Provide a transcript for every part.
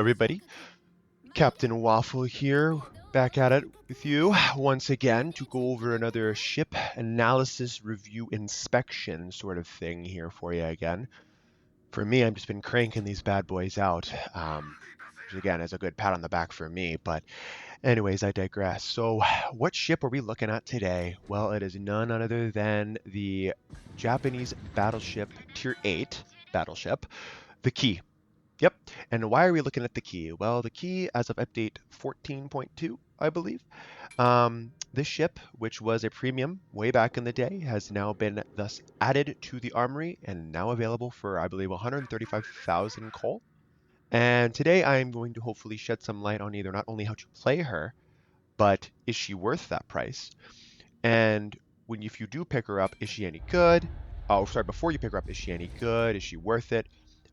everybody. Captain Waffle here, back at it with you once again to go over another ship analysis review inspection sort of thing here for you again. For me, I've just been cranking these bad boys out, which again is a good pat on the back for me, but anyways, I digress. So what ship are we looking at today? Well, it is none other than the Japanese battleship Tier 8 battleship, the Kii. Yep. And why are we looking at the Kii? Well, the Kii, as of update 14.2, I believe, this ship, which was a premium way back in the day, has now been thus added to the armory and now available for, I believe, 135,000 coal. And today I am going to hopefully shed some light on either not only how to play her, but is she worth that price? And if you do pick her up, is she any good? Oh, sorry, before you pick her up, is she any good? Is she worth it?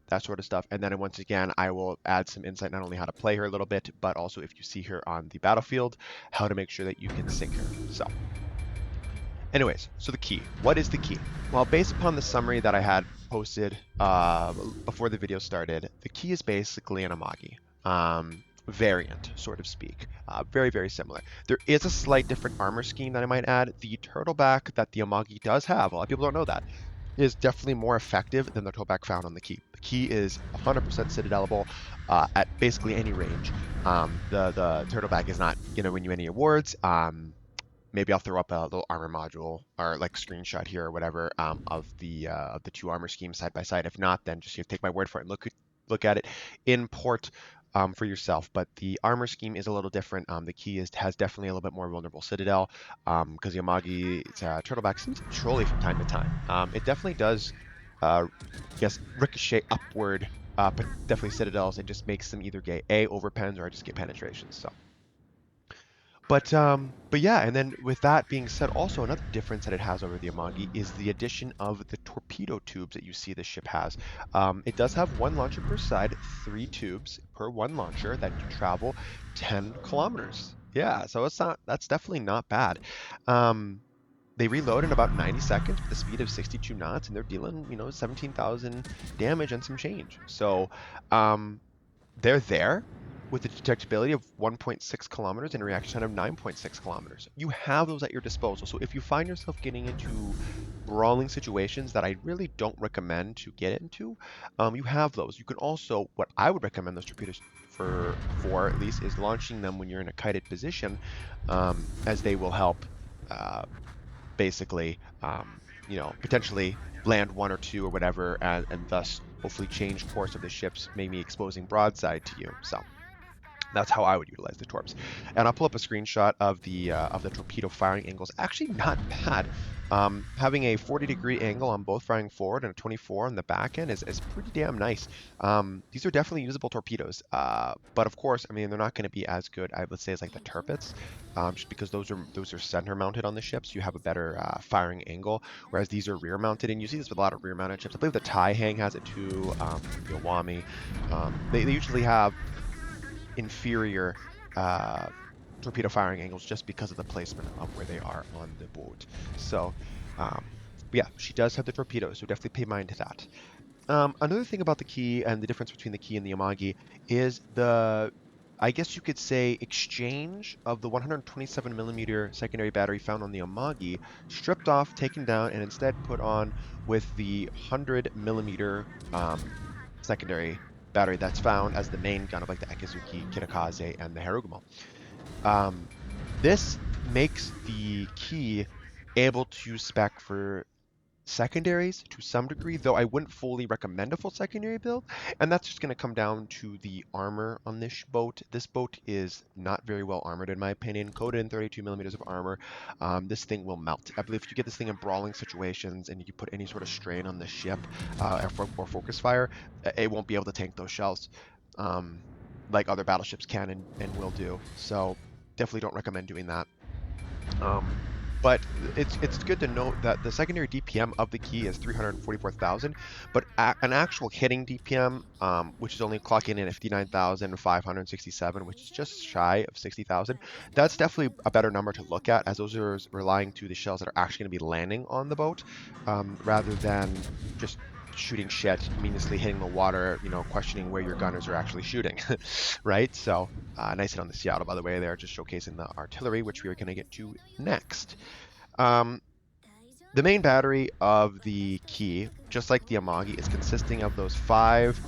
That sort of stuff. And then once again, I will add some insight, not only how to play her a little bit, but also if you see her on the battlefield, how to make sure that you can sink her. So anyways, so the Kii. What is the Kii? Well, based upon the summary that I had posted before the video started, the Kii is basically an Amagi variant, sort of speak. Very, very similar. There is a slight different armor scheme that I might add. The turtleback that the Amagi does have, a lot of people don't know that, is definitely more effective than the turtleback found on the Kii. The Kii is 100% citadelable at basically any range. The turtleback is not going to win you any awards. Maybe I'll throw up a little armor module or like screenshot here or whatever of the two armor schemes side by side. If not, then just take my word for it and look at it in port for yourself. But the armor scheme is a little different. The Kii has definitely a little bit more vulnerable citadel because the Amagi's turtleback seems to trolley from time to time. It definitely does, ricochet upward, but definitely citadels. It just makes them either get overpens or just get penetrations. So. But yeah, and then with that being said, also another difference that it has over the Amagi is the addition of the torpedo tubes that you see the ship has. It does have one launcher per side, 3 tubes per one launcher that can travel 10 kilometers. Yeah, so that's definitely not bad. They reload in about 90 seconds with a speed of 62 knots, and they're dealing, 17,000 damage and some change. So they're there with a detectability of 1.6 kilometers and a reaction time of 9.6 kilometers. You have those at your disposal. So if you find yourself getting into brawling situations that I really don't recommend to get into, you have those. You can also, what I would recommend those torpedoes for at least, is launching them when you're in a kited position, as they will help basically, potentially land 1 or 2 or whatever, and thus hopefully change course of the ships, maybe exposing broadside to you. So that's how I would utilize the torps. And I'll pull up a screenshot of the torpedo firing angles. Actually not bad. Having a 40-degree angle on both firing forward and a 24 on the back end is pretty damn nice. These are definitely usable torpedoes. But of course, I mean, they're not going to be as good, I would say, as like the Tirpitz, just because those are center mounted on the ships. You have a better firing angle, whereas these are rear mounted. And you see this with a lot of rear mounted ships. I believe the Tai Hang has it too, the Iwami. They usually have inferior torpedo firing angles just because of the placement of where they are on the boat. So yeah, she does have the torpedoes, so definitely pay mind to that. Another thing about the Kii and the difference between the Kii and the Amagi is the, I guess you could say, exchange of the 127 millimeter secondary battery found on the Amagi, stripped off, taken down, and instead put on with the 100 millimeter secondary battery that's found as the main gun of like the Ekizuki, Kitakaze, and the Harugumo. This makes the Kii able to spec for secondaries to some degree, though I wouldn't fully recommend a full secondary build, and that's just going to come down to the armor on this boat. This boat is not very well armored in my opinion, coated in 32 millimeters of armor. This thing will melt. I believe if you get this thing in brawling situations and you put any sort of strain on the ship or focus fire, it won't be able to tank those shells like other battleships can and will do. So definitely don't recommend doing that. But it's good to note that the secondary DPM of the Kii is 344,000, but an actual hitting DPM, which is only clocking in at 59,567, which is just shy of 60,000, that's definitely a better number to look at, as those are relying to the shells that are actually going to be landing on the boat, rather than just shooting shit, meaninglessly hitting the water, questioning where your gunners are actually shooting, right? So nice hit on the Seattle, by the way, there, just showcasing the artillery, which we are going to get to next. The main battery of the Kii, just like the Amagi, is consisting of those 5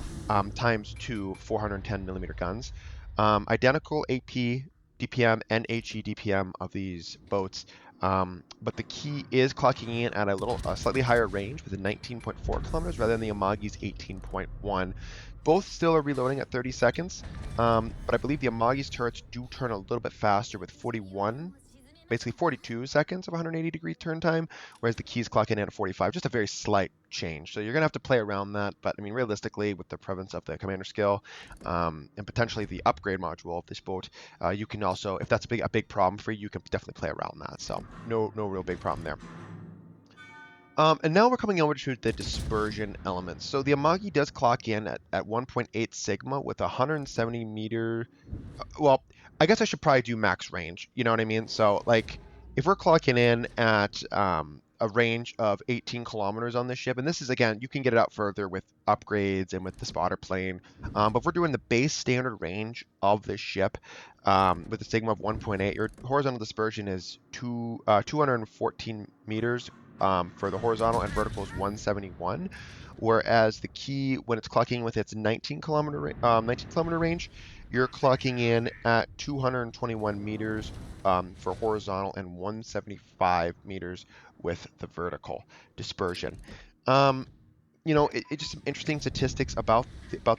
times 2 410 millimeter guns. Identical AP, DPM, and HE DPM of these boats, but the Kii is clocking in at a slightly higher range with a 19.4 kilometers rather than the Amagi's 18.1. Both still are reloading at 30 seconds, but I believe the Amagi's turrets do turn a little bit faster with 42 seconds of 180-degree turn time, whereas the Kii's clocking in at 45, just a very slight change. So you're going to have to play around that, but I mean, realistically, with the prevalence of the commander skill and potentially the upgrade module of this boat, you can also, if that's a big problem for you, you can definitely play around that. So no real big problem there. And now we're coming over to the dispersion elements. So the Amagi does clock in at 1.8 sigma with 170 meter. Well, I guess I should probably do max range. You know what I mean? So like, if we're clocking in at a range of 18 kilometers on this ship, and this is, again, you can get it out further with upgrades and with the spotter plane, but if we're doing the base standard range of this ship with a sigma of 1.8, your horizontal dispersion is 214 meters for the horizontal, and vertical is 171. Whereas the Kii, when it's clocking with its 19 kilometer range, you're clocking in at 221 meters for horizontal and 175 meters with the vertical dispersion. It's just some interesting statistics about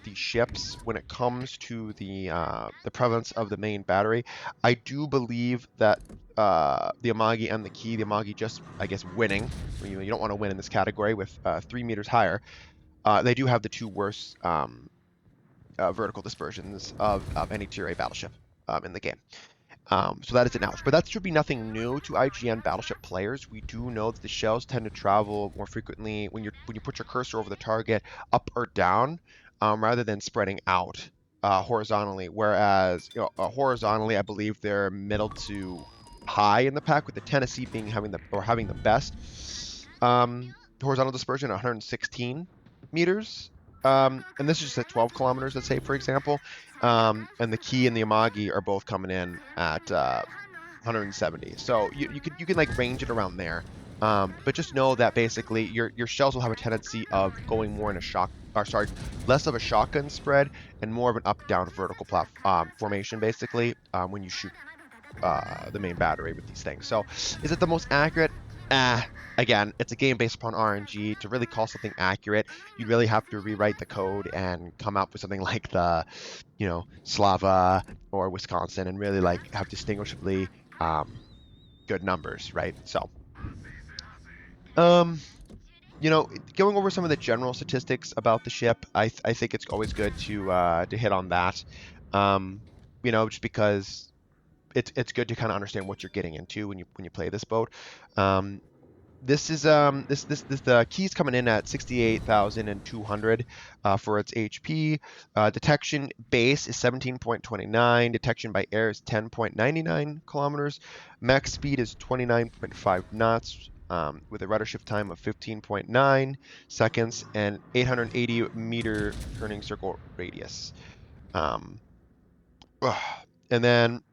these ships when it comes to the prevalence of the main battery. I do believe that the Amagi and the Kii, the Amagi just, I guess, winning. You don't want to win in this category with 3 meters higher. They do have the 2 worst vertical dispersions of any Tier A battleship in the game. So that is acknowledged, but that should be nothing new to IGN battleship players. We do know that the shells tend to travel more frequently when you put your cursor over the target, up or down, rather than spreading out horizontally. Whereas horizontally, I believe they're middle to high in the pack, with the Tennessee having the best horizontal dispersion at 116 meters. And this is just at 12 kilometers, let's say, for example. And the Kii and the Amagi are both coming in at 170. So you can like range it around there. But just know that basically your shells will have a tendency of going more in less of a shotgun spread and more of an up-down vertical formation, basically, when you shoot the main battery with these things. So is it the most accurate? Again, it's a game based upon RNG. To really call something accurate, you really have to rewrite the code and come up with something like the, Slava or Wisconsin, and really like have distinguishably good numbers, right? So, going over some of the general statistics about the ship, I think it's always good to hit on that. Just because it's good to kind of understand what you're getting into when you play this boat. This is the Kii's coming in at 68,200 for its HP. Detection base is 17.29. Detection by air is 10.99 kilometers. Max speed is 29.5 knots. With a rudder shift time of 15.9 seconds and 880 meter turning circle radius. And then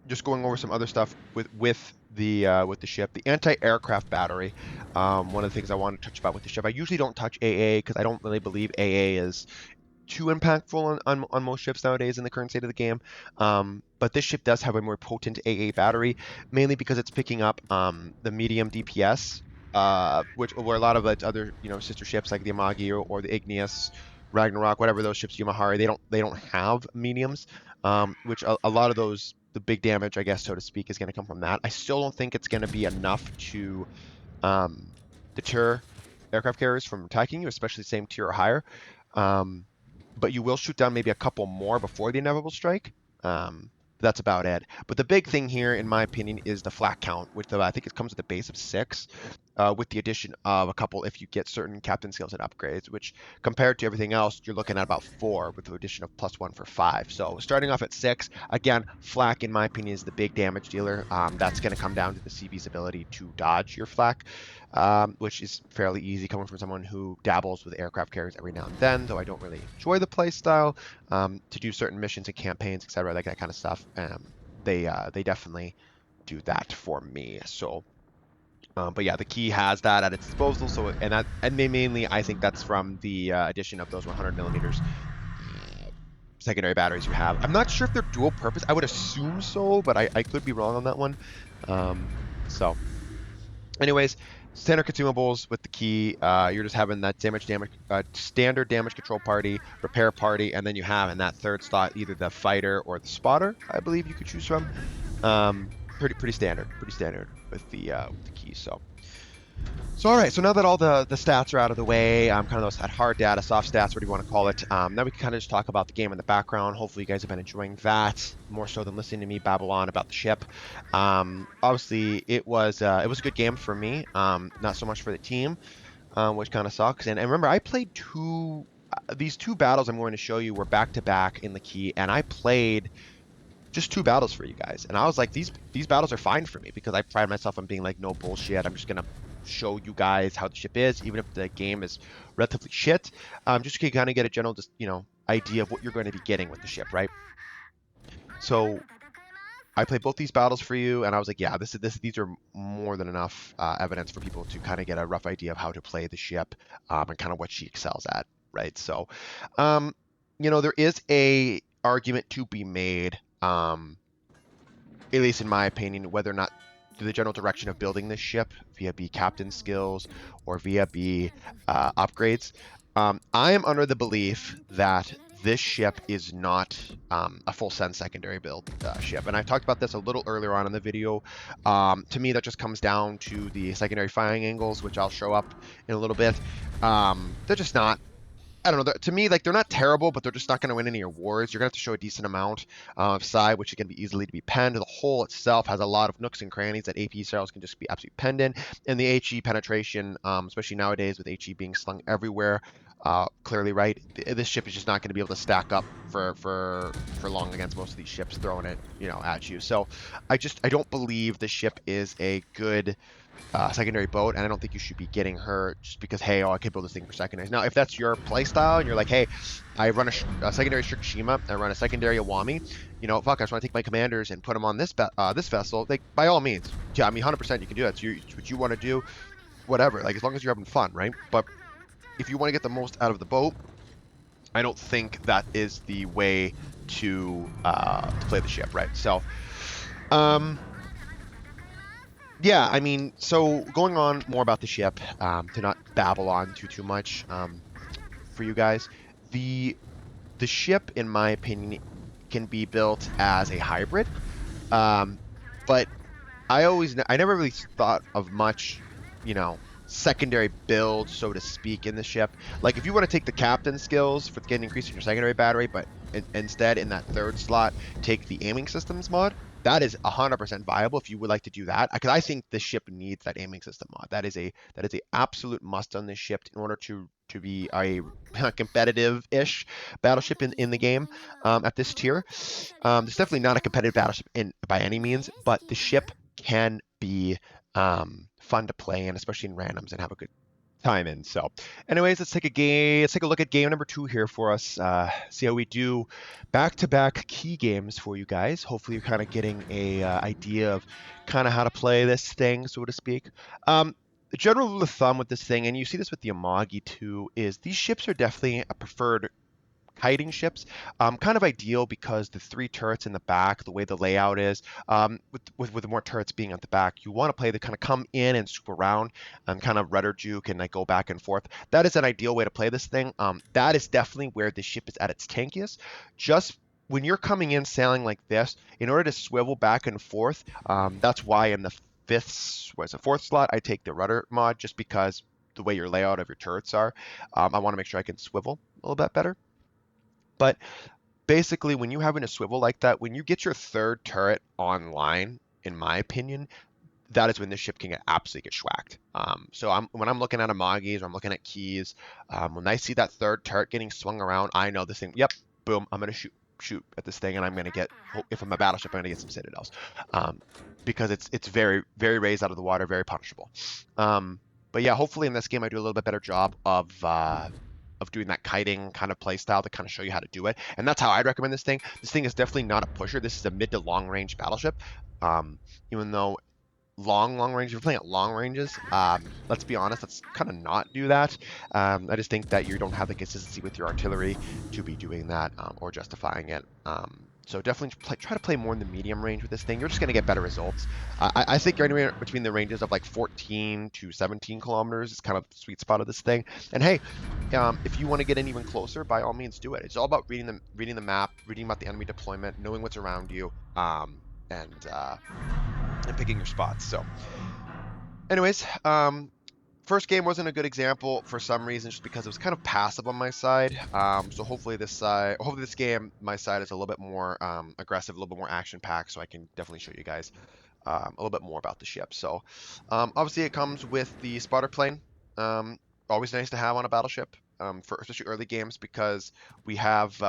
just going over some other stuff with the ship, the anti-aircraft battery. One of the things I want to touch about with the ship, I usually don't touch AA because I don't really believe AA is too impactful on most ships nowadays in the current state of the game. But this ship does have a more potent AA battery, mainly because it's picking up the medium DPS, where a lot of its other sister ships like the Amagi or the Igneous, Ragnarok, whatever those ships, Yumahari, they don't have mediums, which a lot of those, the big damage, I guess, so to speak, is going to come from that. I still don't think it's going to be enough to deter aircraft carriers from attacking you, especially same tier or higher. But you will shoot down maybe a couple more before the inevitable strike. That's about it. But the big thing here, in my opinion, is the flak count, which I think it comes with a base of 6. with the addition of a couple if you get certain captain skills and upgrades, which compared to everything else, you're looking at about 4 with the addition of +1 for 5. So starting off at 6, again, flak in my opinion is the big damage dealer. That's going to come down to the CB's ability to dodge your flak, which is fairly easy coming from someone who dabbles with aircraft carriers every now and then, though I don't really enjoy the play style. To do certain missions and campaigns, etc., like that kind of stuff. They definitely do that for me. So, but yeah, the Kii has that at its disposal. So, and mainly I think that's from the addition of those 100 millimeters secondary batteries you have. I'm not sure if they're dual purpose. I would assume so, but I could be wrong on that one. So, anyways, standard consumables with the Kii. You're just having that standard damage control party, repair party, and then you have in that third slot either the fighter or the spotter. I believe you could choose from. Pretty standard with the Kii. So all right, so now that all the stats are out of the way, kind of those hard data, soft stats, what do you want to call it? Now we can kind of just talk about the game in the background. Hopefully you guys have been enjoying that more so than listening to me babble on about the ship. Obviously it was a good game for me, not so much for the team, which kind of sucks. And remember, I played these two battles I'm going to show you were back to back in the Kii, and I played just 2 battles for you guys. And I was like, these battles are fine for me because I pride myself on being like, no bullshit. I'm just gonna show you guys how the ship is, even if the game is relatively shit. Just to kind of get a general, just idea of what you're going to be getting with the ship, right? So I played both these battles for you, and I was like, yeah, these are more than enough evidence for people to kind of get a rough idea of how to play the ship and kind of what she excels at, right? So, there is a argument to be made, at least in my opinion, whether or not the general direction of building this ship via B captain skills or via B upgrades. I am under the belief that this ship is not a full send secondary build ship, and I've talked about this a little earlier on in the video. To me, that just comes down to the secondary firing angles, which I'll show up in a little bit. They're just not, I don't know. To me, like, they're not terrible, but they're just not going to win any awards. You're going to have to show a decent amount of side, which can be easily to be penned. The hull itself has a lot of nooks and crannies that AP cells can just be absolutely penned in. And the HE penetration, especially nowadays with HE being slung everywhere, clearly right, this ship is just not going to be able to stack up for long against most of these ships throwing it, at you. So I don't believe this ship is a good secondary boat, and I don't think you should be getting her just because, hey, I can build this thing for secondaries. Now, if that's your play style and you're like, hey, I run a secondary Shirashima, I run a secondary Iwami, fuck, I just want to take my commanders and put them on this vessel, like, by all means, yeah, I mean, 100% you can do that. It's what you want to do, whatever, like, as long as you're having fun, right? But if you want to get the most out of the boat, I don't think that is the way to play the ship, right? So, yeah, I mean, so going on more about the ship, to not babble on too much for you guys, the ship, in my opinion, can be built as a hybrid, but I never really thought of much, secondary build, so to speak, in the ship. Like, if you want to take the captain skills for getting increase in your secondary battery, but instead in that third slot take the aiming systems mod, that is 100% viable if you would like to do that, because I think this ship needs that aiming system mod. That is a absolute must on this ship in order to be a competitive-ish battleship in the game at this tier. It's definitely not a competitive battleship by any means, but the ship can be fun to play in, especially in randoms, and have a good time in. So anyways, let's take a look at game number 2 here for us. See how we do back-to-back Kii games for you guys. Hopefully you're kind of getting a idea of kind of how to play this thing, so to speak. The general rule of thumb with this thing, and you see this with the Amagi too, is these ships are definitely a preferred kiting ships. Kind of ideal because the 3 turrets in the back, the way the layout is, with the more turrets being at the back, you want to play the kind of come in and swoop around and kind of rudder juke and like go back and forth. That is an ideal way to play this thing. That is definitely where the ship is at its tankiest. Just when you're coming in sailing like this, in order to swivel back and forth, that's why in the fourth slot, I take the rudder mod, just because the way your layout of your turrets are. I want to make sure I can swivel a little bit better. But basically, when you're having a swivel like that, when you get your 3rd turret online, in my opinion, that is when this ship can absolutely get schwacked. So when I'm looking at Amagis or I'm looking at Kiis, when I see that third turret getting swung around, I know this thing. Yep, boom, I'm gonna shoot at this thing, and I'm gonna get. If I'm a battleship, I'm gonna get some citadels, because it's very very raised out of the water, very punishable. But yeah, hopefully in this game I do a little bit better job of doing that kiting kind of play style to kind of show you how to do it. And that's how I'd recommend this thing. This thing is definitely not a pusher. This is a mid to long range battleship. Even though long range, if you're playing at long ranges, let's be honest, let's kind of not do that. I just think that you don't have the consistency with your artillery to be doing that, or justifying it. So definitely try to play more in the medium range with this thing. You're just going to get better results. I think you're anywhere between the ranges of like 14 to 17 kilometers is kind of the sweet spot of this thing. And hey, if you want to get in even closer, by all means do it. It's all about reading the map, reading about the enemy deployment, knowing what's around you, and picking your spots. So anyways, first game wasn't a good example for some reason, just because it was kind of passive on my side. So hopefully this game, my side is a little bit more aggressive, a little bit more action packed, so I can definitely show you guys a little bit more about the ship. So obviously it comes with the spotter plane. Always nice to have on a battleship, for especially early games, because we have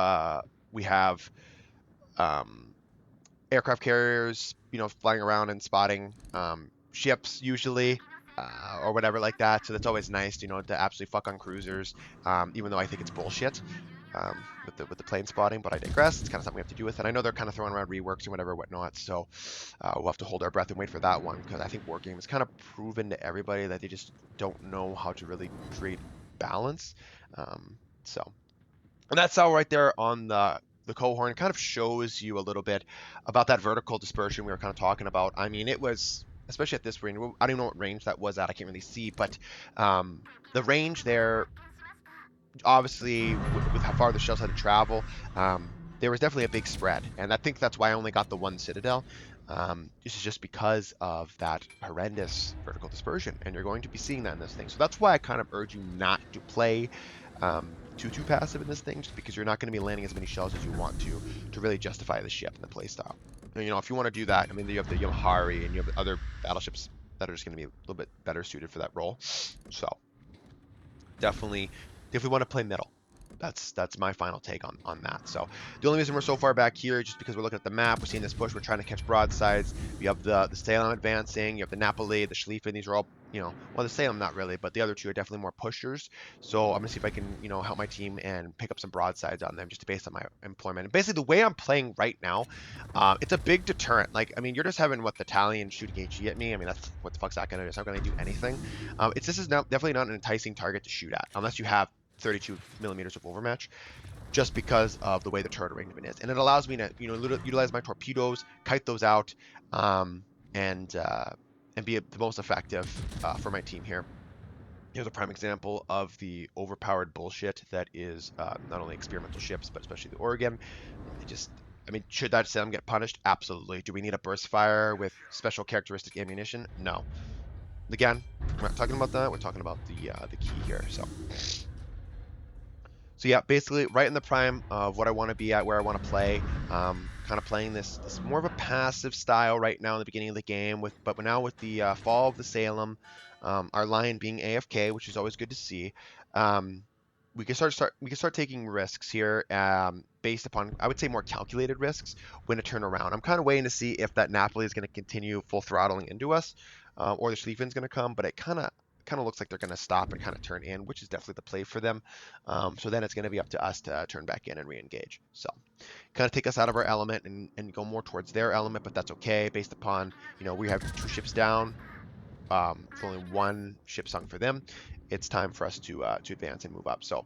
aircraft carriers, flying around and spotting ships usually, or whatever like that. So that's always nice, to absolutely fuck on cruisers, even though I think it's bullshit, with the plane spotting. But I digress. It's kind of something we have to do with it. I know they're kind of throwing around reworks and whatnot. So we'll have to hold our breath and wait for that one, because I think Wargame has kind of proven to everybody that they just don't know how to really create balance. So, and that's all right there on the cohort. Kind of shows you a little bit about that vertical dispersion we were kind of talking about. I mean, it was, especially at this range, I don't even know what range that was at, I can't really see, but the range there, obviously with how far the shells had to travel, there was definitely a big spread, and I think that's why I only got the one citadel. This is just because of that horrendous vertical dispersion, and you're going to be seeing that in this thing. So that's why I kind of urge you not to play too passive in this thing, just because you're not going to be landing as many shells as you want to really justify the ship and the playstyle. If you want to do that, I mean, you have the Yamahari and you have other battleships that are just going to be a little bit better suited for that role. So definitely want to play middle. That's my final take on that. So the only reason we're so far back here is just because we're looking at the map, we're seeing this push, we're trying to catch broadsides. You have the Salem advancing, you have the Napoli, the Schlieffen. These are all, well, the Salem not really, but the other two are definitely more pushers. So I'm gonna see if I can, help my team and pick up some broadsides on them, just based on my employment. And basically the way I'm playing right now, it's a big deterrent. Like, I mean, you're just having the Italian shooting HE at me. I mean, that's what the fuck's that gonna do? It's not gonna do anything. This is definitely not an enticing target to shoot at unless you have 32 millimeters of overmatch, just because of the way the turret arrangement is. And it allows me to, utilize my torpedoes, kite those out, and be the most effective for my team here. Here's a prime example of the overpowered bullshit that is not only experimental ships, but especially the Oregon. Should that Salem get punished? Absolutely. Do we need a burst fire with special characteristic ammunition? No. Again, we're not talking about that. We're talking about the Kii here. So yeah, basically right in the prime of what I want to be at, where I want to play. Kind of playing this more of a passive style right now in the beginning of the game, but now with the fall of the Salem, our Lion being AFK, which is always good to see. We can start taking risks here, based upon, I would say, more calculated risks when to turn around. I'm kind of waiting to see if that Napoli is going to continue full throttling into us, or the Schlieffen's going to come, but it kind of looks like they're going to stop and kind of turn in, which is definitely the play for them. So then it's going to be up to us to turn back in and re-engage. So kind of take us out of our element and go more towards their element, but that's okay based upon, we have 2 ships down, with only 1 ship sunk for them. It's time for us to advance and move up. So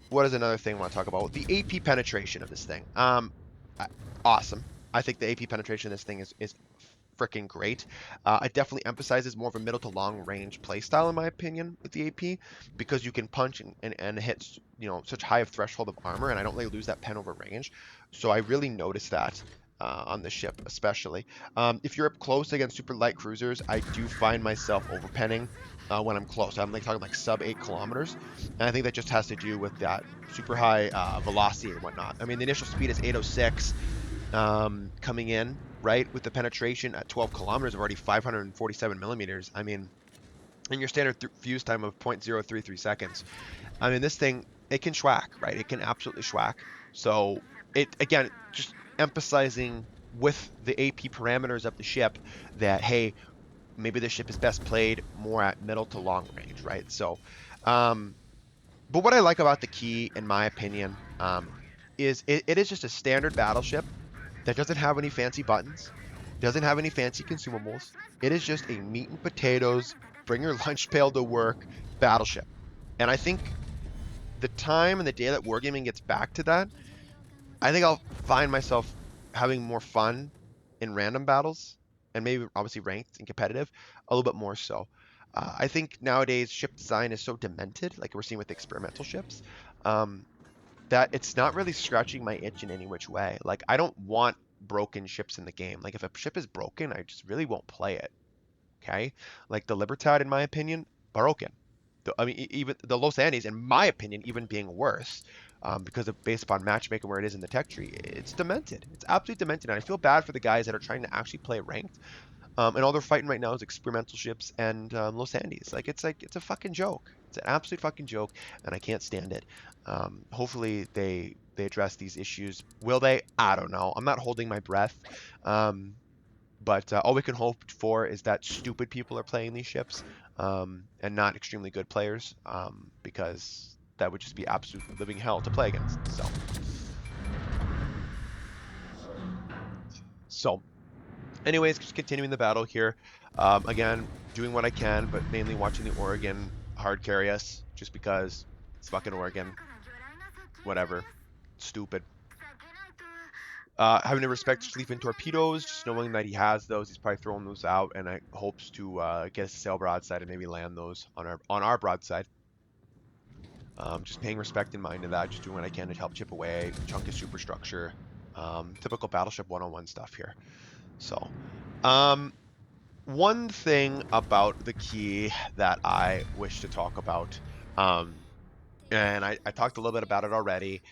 what is another thing I want to talk about? The AP penetration of this thing. Awesome. I think the AP penetration of this thing is freaking great. It definitely emphasizes more of a middle to long range playstyle, in my opinion, with the AP, because you can punch and hit, such high of threshold of armor, and I don't really lose that pen over range. So I really noticed that on the ship, especially. If you're up close against super light cruisers, I do find myself overpenning when I'm close. I'm talking like sub 8 kilometers, and I think that just has to do with that super high velocity and whatnot. I mean, the initial speed is 806 coming in. right? With the penetration at 12 kilometers of already 547 millimeters. I mean, and your standard fuse time of 0.033 seconds. I mean, this thing, it can schwack, right? It can absolutely schwack. So it, again, just emphasizing with the AP parameters of the ship that, hey, maybe the ship is best played more at middle to long range, right? So, but what I like about the Kii, in my opinion, is it is just a standard battleship that doesn't have any fancy buttons, doesn't have any fancy consumables. It is just a meat and potatoes, bring your lunch pail to work battleship. And I think the time and the day that wargaming gets back to that, I think I'll find myself having more fun in random battles and maybe obviously ranked and competitive a little bit more so. I think nowadays ship design is so demented, like we're seeing with experimental ships, um, that it's not really scratching my itch in any which way. Like I don't want broken ships in the game. Like if a ship is broken, I just really won't play it. Okay, like the Libertad, in my opinion, broken. I mean, even the Los Andes, in my opinion, even being worse, because of based upon matchmaking where it is in the tech tree, it's demented. It's absolutely demented, and I feel bad for the guys that are trying to actually play ranked. And all they're fighting right now is experimental ships and Los Andes. Like it's a fucking joke. It's an absolute fucking joke, and I can't stand it. Hopefully they address these issues. Will they? I don't know. I'm not holding my breath. But all we can hope for is that stupid people are playing these ships, and not extremely good players, because that would just be absolute living hell to play against. So anyways, just continuing the battle here. Again, doing what I can, but mainly watching the Oregon hard carry us, just because it's fucking Oregon. Whatever. Stupid. Having to respect sleeping torpedoes, just knowing that he has those, he's probably throwing those out, and I hopes to get a sail broadside and maybe land those on our broadside. Just paying respect in mind to that, just doing what I can to help chip away, chunk his superstructure. Typical Battleship 101 stuff here. So, one thing about the Kii that I wish to talk about, and I talked a little bit about it already,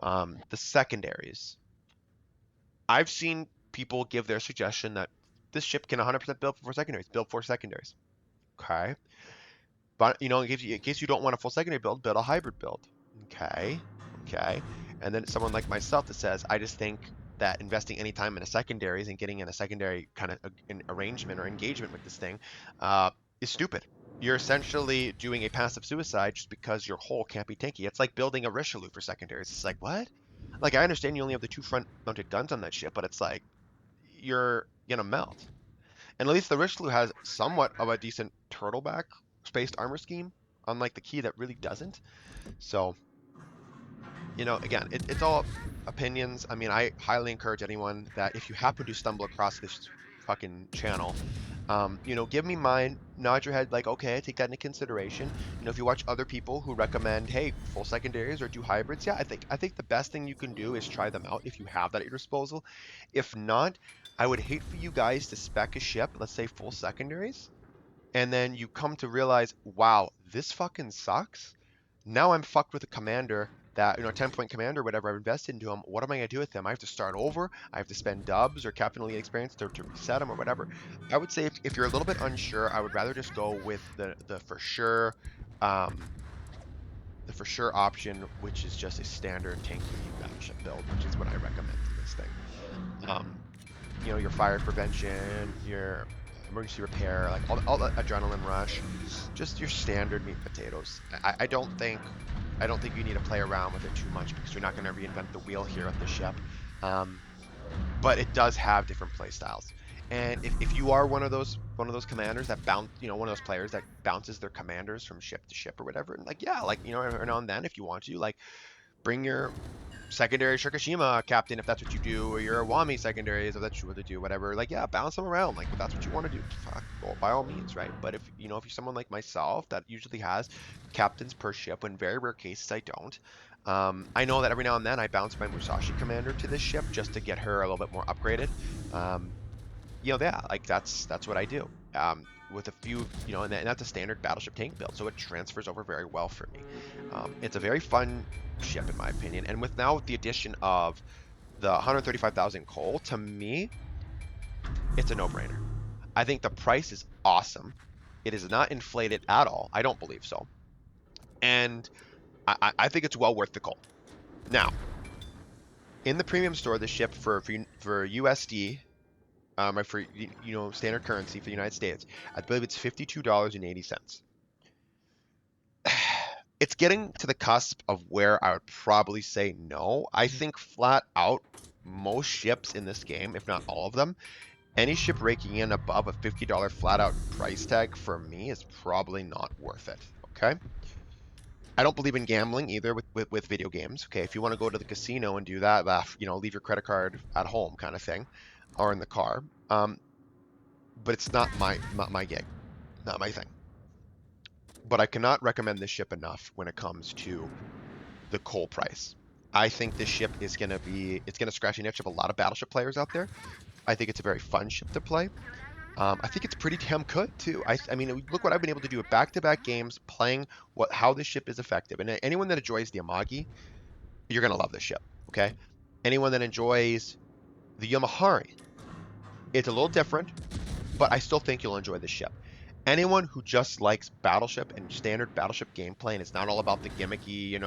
the secondaries. I've seen people give their suggestion that this ship can 100% build for secondaries, build 4 secondaries. Okay. But, in case you don't want a full secondary build a hybrid build. Okay. Okay. And then someone like myself that says, I just think that investing any time in a secondaries and getting in a secondary kind of an arrangement or engagement with this thing is stupid. You're essentially doing a passive suicide just because your hull can't be tanky. It's like building a Richelieu for secondaries. It's like, what? Like, I understand you only have the 2 front-mounted guns on that ship, but it's like, you're gonna melt. And at least the Richelieu has somewhat of a decent turtleback spaced armor scheme, unlike the Kii that really doesn't. So, again, it's all opinions. I mean, I highly encourage anyone that if you happen to stumble across this fucking channel, give me mine, nod your head like, okay, I take that into consideration. If you watch other people who recommend, hey, full secondaries or do hybrids, yeah, I think the best thing you can do is try them out if you have that at your disposal. If not, I would hate for you guys to spec a ship, let's say full secondaries, and then you come to realize, wow, this fucking sucks. Now I'm fucked with a commander that, a 10-point commander or whatever I've invested into him. What am I going to do with him? I have to start over. I have to spend dubs or Captain Elite experience to reset him or whatever. I would say if you're a little bit unsure, I would rather just go with the for sure option, which is just a standard tanky battleship build, which is what I recommend for this thing. Your fire prevention, your emergency repair, like all the adrenaline rush, just your standard meat and potatoes. I don't think you need to play around with it too much because you're not going to reinvent the wheel here at the ship. But it does have different play styles. And if you are one of those commanders that bounce, one of those players that bounces their commanders from ship to ship or whatever, and every now and then if you want to, bring your secondary Shirokishima captain if that's what you do, or your Awami secondaries if that's what you do, whatever. Bounce them around. If that's what you want to do, fuck, well, by all means, right? But if you're someone like myself that usually has captains per ship, in very rare cases I don't. I know that every now and then I bounce my Musashi commander to this ship just to get her a little bit more upgraded. That's what I do. With a few, and that's a standard battleship tank build, so it transfers over very well for me. It's a very fun ship in my opinion, and with the addition of the 135,000 coal, to me, it's a no-brainer. I think the price is awesome. It is not inflated at all. I don't believe so. And I think it's well worth the call. Now, in the premium store, the ship for USD, or for standard currency for the United States, I believe it's $52.80. It's getting to the cusp of where I would probably say no. I think flat out most ships in this game, if not all of them, any ship raking in above a $50 flat out price tag for me is probably not worth it. Okay. I don't believe in gambling either with video games. Okay. If you want to go to the casino and do that, leave your credit card at home kind of thing or in the car. But it's not my gig, not my thing. But I cannot recommend this ship enough when it comes to the coal price. I think this ship is going to scratch the itch of a lot of battleship players out there. I think it's a very fun ship to play. I think it's pretty damn good too. I mean, look what I've been able to do with back-to-back games, playing how this ship is effective. And anyone that enjoys the Amagi, you're gonna love this ship. Okay. Anyone that enjoys the Yamahari, it's a little different, but I still think you'll enjoy this ship. Anyone who just likes battleship and standard battleship gameplay, and it's not all about the gimmicky,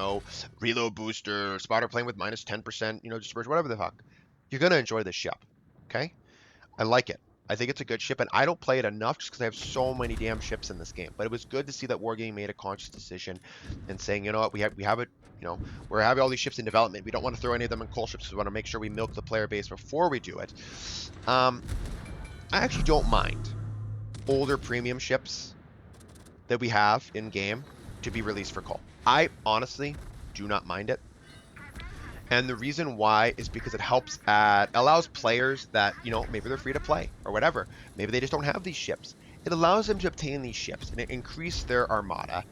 reload booster, spotter plane with minus 10%, dispersion, whatever the fuck, you're gonna enjoy this ship. Okay. I like it. I think it's a good ship, and I don't play it enough just because I have so many damn ships in this game. But it was good to see that Wargaming made a conscious decision and saying, you know what, we have it, we're having all these ships in development. We don't want to throw any of them in coal ships. We want to make sure we milk the player base before we do it. I actually don't mind older premium ships that we have in game to be released for coal. I honestly do not mind it. And the reason why is because it allows players that, maybe they're free to play or whatever. Maybe they just don't have these ships. It allows them to obtain these ships and increase their armada,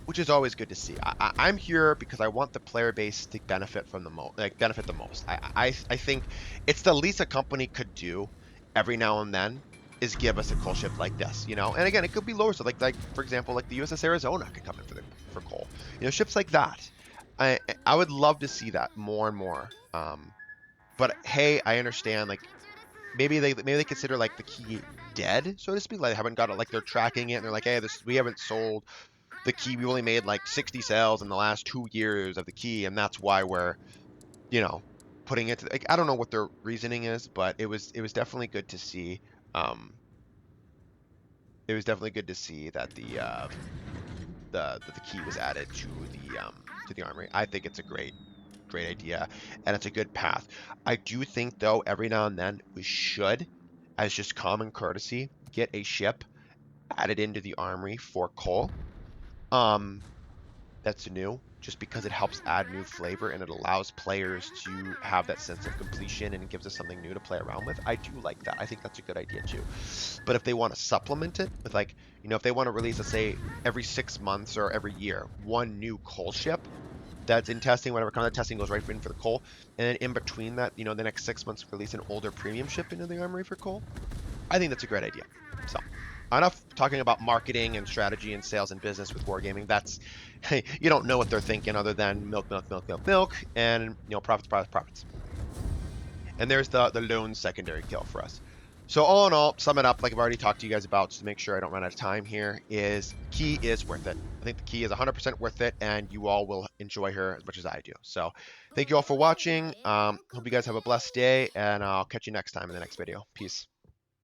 which is always good to see. I'm here because I want the player base to benefit from the most. I think it's the least a company could do every now and then is give us a coal ship like this, And again, it could be lower. So like for example, like the USS Arizona could come in for coal. Ships like that. I would love to see that more and more. But hey, I understand. Like maybe they consider like the Kii dead, so to speak. Like they haven't got it. Like they're tracking it, and they're like, hey, we haven't sold the Kii. We only made like 60 sales in the last 2 years of the Kii, and that's why we're, putting it. Like I don't know what their reasoning is, but it was definitely good to see. It was definitely good to see that the Kii was added to the armory. I think it's a great idea, and it's a good path. I do think though every now and then we should, as just common courtesy, get a ship added into the armory for coal. That's new, just because it helps add new flavor and it allows players to have that sense of completion and it gives us something new to play around with. I do like that. I think that's a good idea too. But if they want to supplement it with if they want to release, let's say every 6 months or every year, one new coal ship that's in testing, whatever kind of testing goes right in for the coal, and then in between that, the next 6 months release an older premium ship into the armory for coal, I think that's a great idea. So enough talking about marketing and strategy and sales and business with Wargaming. That's, you don't know what they're thinking other than milk, and profits. And there's the lone secondary kill for us. So all in all, sum it up, like I've already talked to you guys about, just to make sure I don't run out of time here, is Kii is worth it. I think the Kii is 100% worth it, and you all will enjoy her as much as I do. So thank you all for watching. Hope you guys have a blessed day, and I'll catch you next time in the next video. Peace.